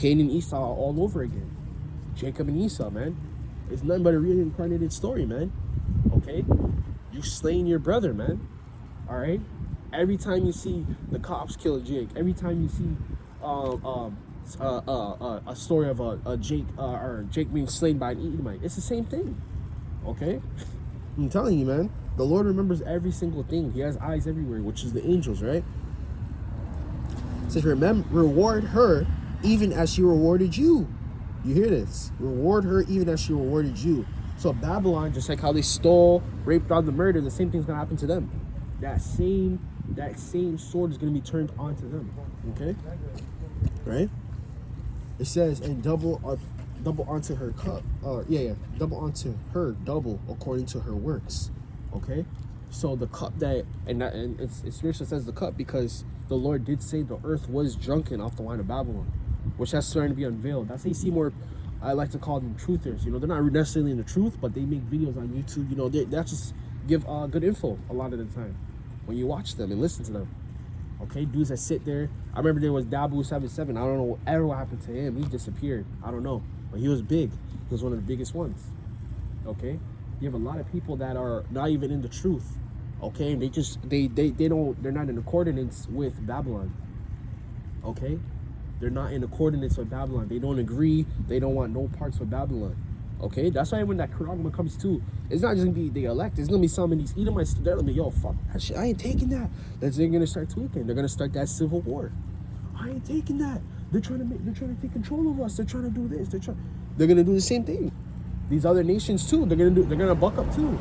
Cain and Esau all over again. Jacob and Esau, man. It's nothing but a reincarnated story, man. Okay? You slaying your brother, man. All right? Every time you see the cops kill Jake, every time you see a story of a Jake or Jake being slain by an Edomite, it's the same thing. Okay? I'm telling you, man. The Lord remembers every single thing. He has eyes everywhere, which is the angels, right? It says, reward her even as she rewarded you. You hear this? Reward her even as she rewarded you. So Babylon, just like how they stole, raped, robbed, and murdered, the same thing's gonna happen to them. That same sword is gonna be turned onto them. Okay? Right? It says, and double onto her cup. Double onto her double according to her works. Okay? So the cup and it's spiritually says the cup because the Lord did say the earth was drunken off the wine of Babylon, which that's starting to be unveiled. That's how you see more, I like to call them truthers. You know, they're not necessarily in the truth, but they make videos on YouTube. You know, that just give good info a lot of the time when you watch them and listen to them. Okay, dudes that sit there. I remember there was Dabu77. I don't know what happened to him. He disappeared. I don't know, but he was big. He was one of the biggest ones. Okay, you have a lot of people that are not even in the truth. Okay, and they're not in coordinates with Babylon. Okay, they're not in coordinates with Babylon. They don't agree. They don't want no parts with Babylon. Okay, that's why when that Kuragma comes too, it's not just gonna be the elect. It's gonna be some of these Edomites. They're gonna be, yo, fuck that shit. I ain't taking that. They're gonna start tweaking. They're gonna start that civil war. I ain't taking that. They're trying to take control of us. They're trying to do this. They're gonna do the same thing. These other nations too. They're gonna buck up too.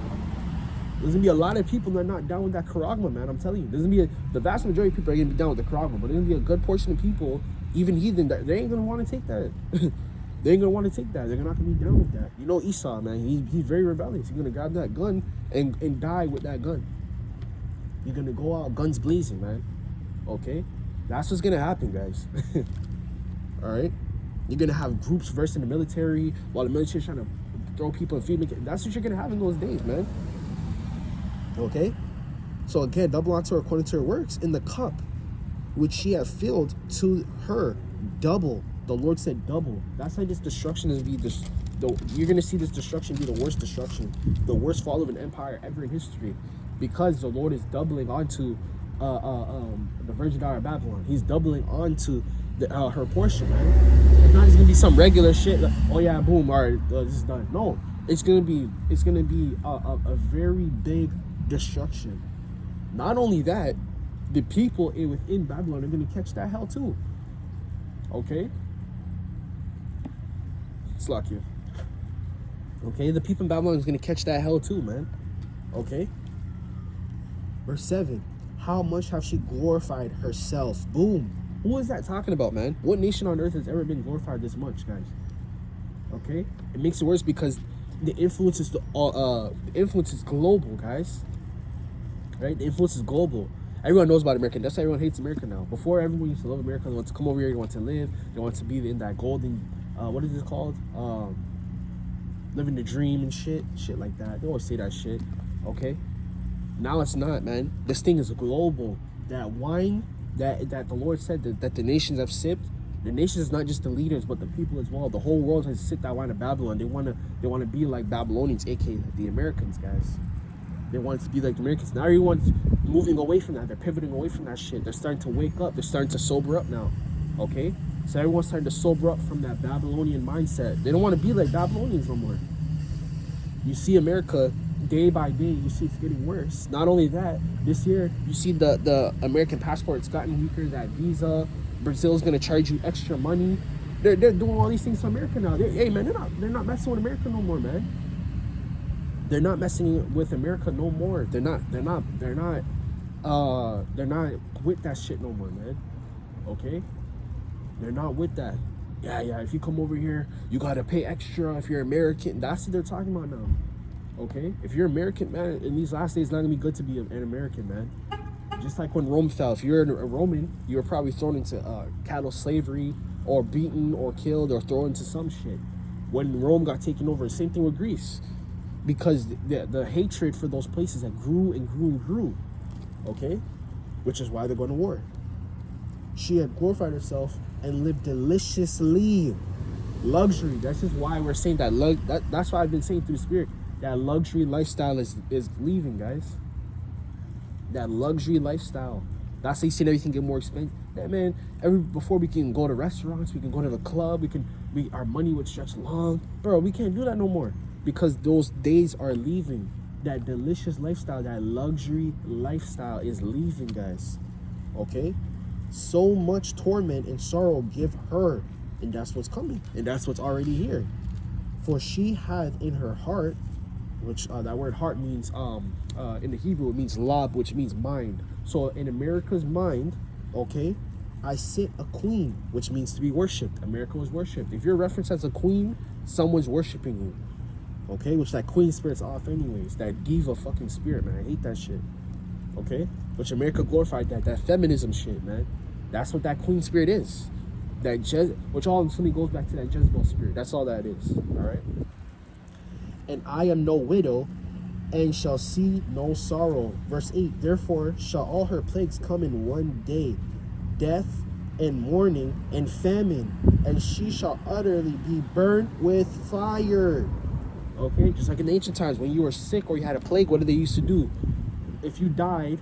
There's gonna be a lot of people that are not down with that Kuragma, man. I'm telling you. There's gonna be the vast majority of people are gonna be down with the Kuragma, but there's gonna be a good portion of people, even heathen, that they ain't gonna want to take that. They ain't gonna want to take that. They're not gonna be down with that. You know Esau, man. He's very rebellious. He's gonna grab that gun and die with that gun. You're gonna go out guns blazing, man. Okay, that's what's gonna happen, guys. All right, you're gonna have groups versing the military while the military's trying to throw people in feed. That's what you're gonna have in those days, man. Okay, so again, double onto her according to her works in the cup which she had filled to her double. The Lord said double. That's why this destruction is you're gonna see this destruction be the worst destruction, the worst fall of an empire ever in history, because the Lord is doubling onto the virgin daughter of Babylon. He's doubling onto her portion, man. It's not just gonna be some regular shit. Like, oh yeah, boom, all right, this is done. No, it's gonna be a very big destruction. Not only that, the people within Babylon are gonna catch that hell too. Okay. Slack you. Okay, the people in Babylon is gonna catch that hell too, man. Okay. Verse 7. How much have she glorified herself? Boom. Who is that talking about, man? What nation on earth has ever been glorified this much, guys? Okay. It makes it worse because the influence is global, guys. Right? The influence is global. Everyone knows about America. That's why everyone hates America now. Before, everyone used to love America. They want to come over here. They want to live. They want to be in that golden, what is it called? Living the dream and shit like that. They always say that shit. Okay. Now it's not, man. This thing is global. That wine that the Lord said that the nations have sipped. The nations is not just the leaders, but the people as well. The whole world has sipped that wine of Babylon. They want to be like Babylonians, aka the Americans, guys. They want to be like the Americans. Now everyone's moving away from that. They're pivoting away from that shit. They're starting to wake up. They're starting to sober up now. Okay? So everyone's starting to sober up from that Babylonian mindset. They don't want to be like Babylonians no more. You see America day by day, you see it's getting worse. Not only that, this year you see the American passport's gotten weaker, that visa. Brazil's gonna charge you extra money. They're doing all these things to America now. Hey man, they're not messing with America no more, man. They're not messing with America no more. They're not with that shit no more, man. Okay? They're not with that. Yeah, if you come over here, you gotta pay extra if you're American. That's what they're talking about now. Okay? If you're American, man, in these last days, it's not gonna be good to be an American, man. Just like when Rome fell. If you're a Roman, you were probably thrown into cattle slavery or beaten or killed or thrown into some shit. When Rome got taken over, same thing with Greece. Because the hatred for those places that grew and grew and grew. Okay? Which is why they're going to war. She had glorified herself and live deliciously. Luxury. That's just why we're saying that. That's why I've been saying through the Spirit that luxury lifestyle is leaving, guys. That luxury lifestyle. That's how you see everything get more expensive. Yeah, man. Before we can go to restaurants, we can go to the club. Our money would stretch long, bro. We can't do that no more because those days are leaving. That delicious lifestyle, that luxury lifestyle is leaving, guys. Okay, so much torment and sorrow give her, and that's what's coming, and that's what's already here. For she hath in her heart, which that word heart means in the Hebrew it means lab, which means mind. So in America's mind, okay, I sit a queen, which means to be worshipped. America was worshipped. If you're referenced as a queen, someone's worshiping you. Okay, which that queen spirit's off anyways. That diva fucking spirit, man. I hate that shit. Okay, which America glorified that feminism shit, man. That's what that queen spirit is. Which all instantly goes back to that Jezebel spirit. That's all that is. All right. And I am no widow, and shall see no sorrow. Verse 8. Therefore shall all her plagues come in one day, death and mourning and famine, and she shall utterly be burned with fire. Okay, just like in the ancient times when you were sick or you had a plague, what did they used to do? If you died,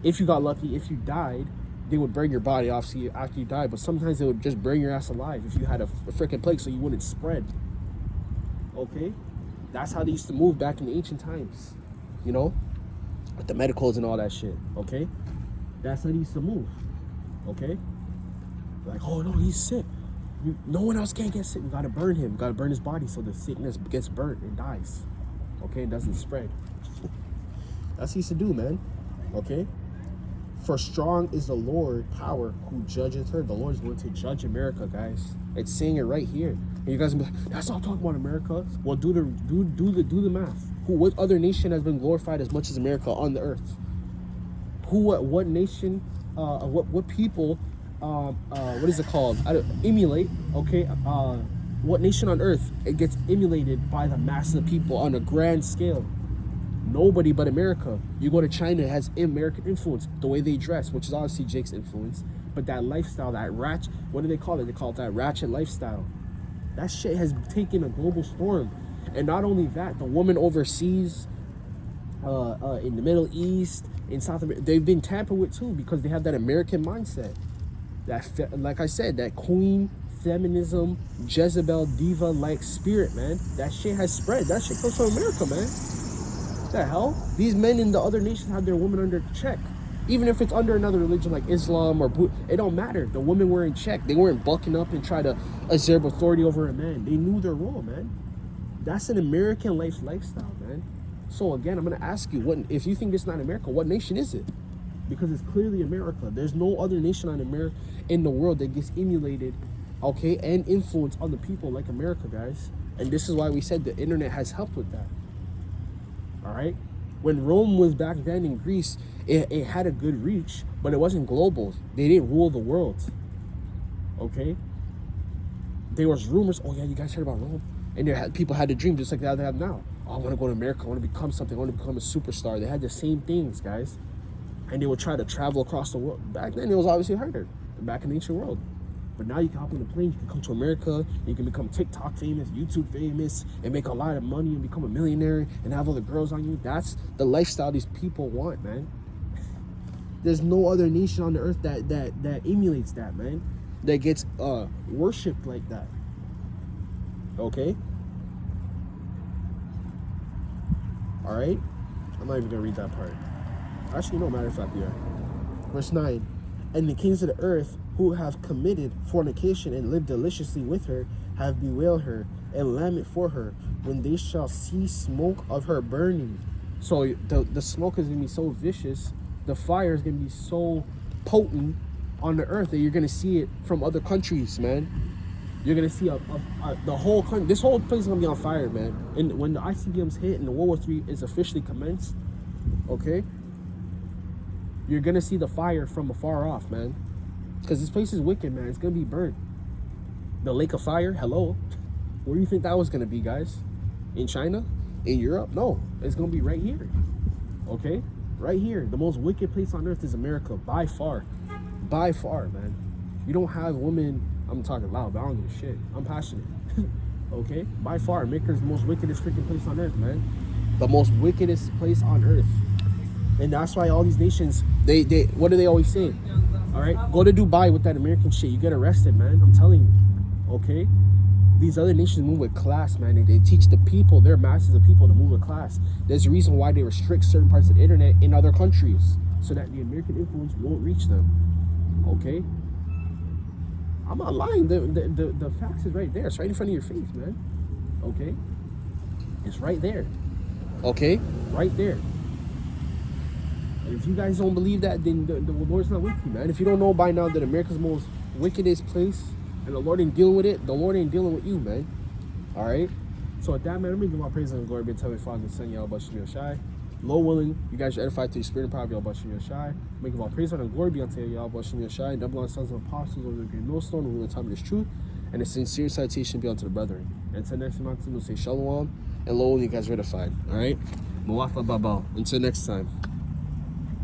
if you got lucky, if you died, they would burn your body off after you died. But sometimes they would just burn your ass alive if you had a freaking plague, so you wouldn't spread. Okay, that's how they used to move back in the ancient times. You know, with the medicals and all that shit. Okay, that's how they used to move. Okay, like, oh no, he's sick. No one else can't get sick. We gotta burn him. We gotta burn his body so the sickness gets burnt and dies. Okay, it doesn't spread. That's what he used to do, man. Okay. For strong is the Lord power who judgeth her. The Lord is going to judge America, guys. It's saying it right here. And you guys be like, that's not talking about America. Well, do the math. What other nation has been glorified as much as America on the earth? What nation? What people? What is it called? Emulate. Okay. What nation on earth it gets emulated by the mass of people on a grand scale? Nobody but America. You go to China, it has American influence. The way they dress, which is obviously Jake's influence, but that lifestyle, that ratchet, what do they call it? They call it that ratchet lifestyle. That shit has taken a global storm. And not only that, the women overseas, in the Middle East, in South America, they've been tampered with too because they have that American mindset. Like I said, that queen, feminism, Jezebel, diva-like spirit, man. That shit has spread. That shit comes from America, man. What the hell? These men in the other nations have their women under check. Even if it's under another religion like Islam or Buddha, it don't matter. The women were in check. They weren't bucking up and try to exert authority over a man. They knew their role, man. That's an American lifestyle, man. So again, I'm gonna ask you, what if you think this is not America? What nation is it? Because it's clearly America. There's no other nation in the world that gets emulated, okay, and influence on the people like America, guys. And this is why we said the internet has helped with that. All right, when Rome was back then in Greece, it had a good reach, but it wasn't global. They didn't rule the world. Okay, there was rumors. Oh yeah, you guys heard about Rome? And people had a dream just like they have now. Oh, I want to go to America. I want to become something. I want to become a superstar. They had the same things, guys, and they would try to travel across the world. Back then, it was obviously harder. Back in the ancient world. But now you can hop on a plane, you can come to America, you can become TikTok famous, YouTube famous, and make a lot of money and become a millionaire and have all the girls on you. That's the lifestyle these people want, man. There's no other nation on the earth that emulates that, man. That gets worshipped like that. Okay? Alright? I'm not even gonna read that part. Actually, no, matter of fact, yeah. Verse 9. And the kings of the earth who have committed fornication and lived deliciously with her have bewailed her and lament for her when they shall see smoke of her burning. So the smoke is going to be so vicious, the fire is going to be so potent on the earth that you're going to see it from other countries, man. You're going to see the whole country, this whole place is going to be on fire, man. And when the ICBMs hit and the World War III is officially commenced, okay, you're going to see the fire from afar off, man. Because this place is wicked, man. It's going to be burnt. The lake of fire, hello. Where do you think that was going to be, guys? In China? In Europe? No. It's going to be right here. Okay? Right here. The most wicked place on earth is America. By far. By far, man. You don't have women I'm talking loud, but I don't give a shit. I'm passionate. Okay? By far, America's the most wickedest freaking place on earth, man. The most wickedest place on earth. And that's why all these nations, they what do they always say? All right? Go to Dubai with that American shit. You get arrested, man. I'm telling you. Okay? These other nations move with class, man. They teach the people, their masses of people to move with class. There's a reason why they restrict certain parts of the internet in other countries so that the American influence won't reach them. Okay? I'm not lying. The facts is right there. It's right in front of your face, man. Okay? It's right there. Okay? Right there. And if you guys don't believe that, then the Lord's not with you, man. If you don't know by now that America's the most wickedest place and the Lord ain't dealing with it, the Lord ain't dealing with you, man. Alright? So with that, man, I'm going to give my praise and glory be to the Father and Son, Yahawashi. Lord willing, you guys are edified through the Spirit and power of Yahawashi. Make of all praise and glory be unto Yahawashi. Double on sons of apostles over the great millstone, who will time of this truth, and a sincere citation be unto the brethren. And until next time, we'll say shalom, and Lord, you guys are edified. Alright? Mawafa babal. Until next time.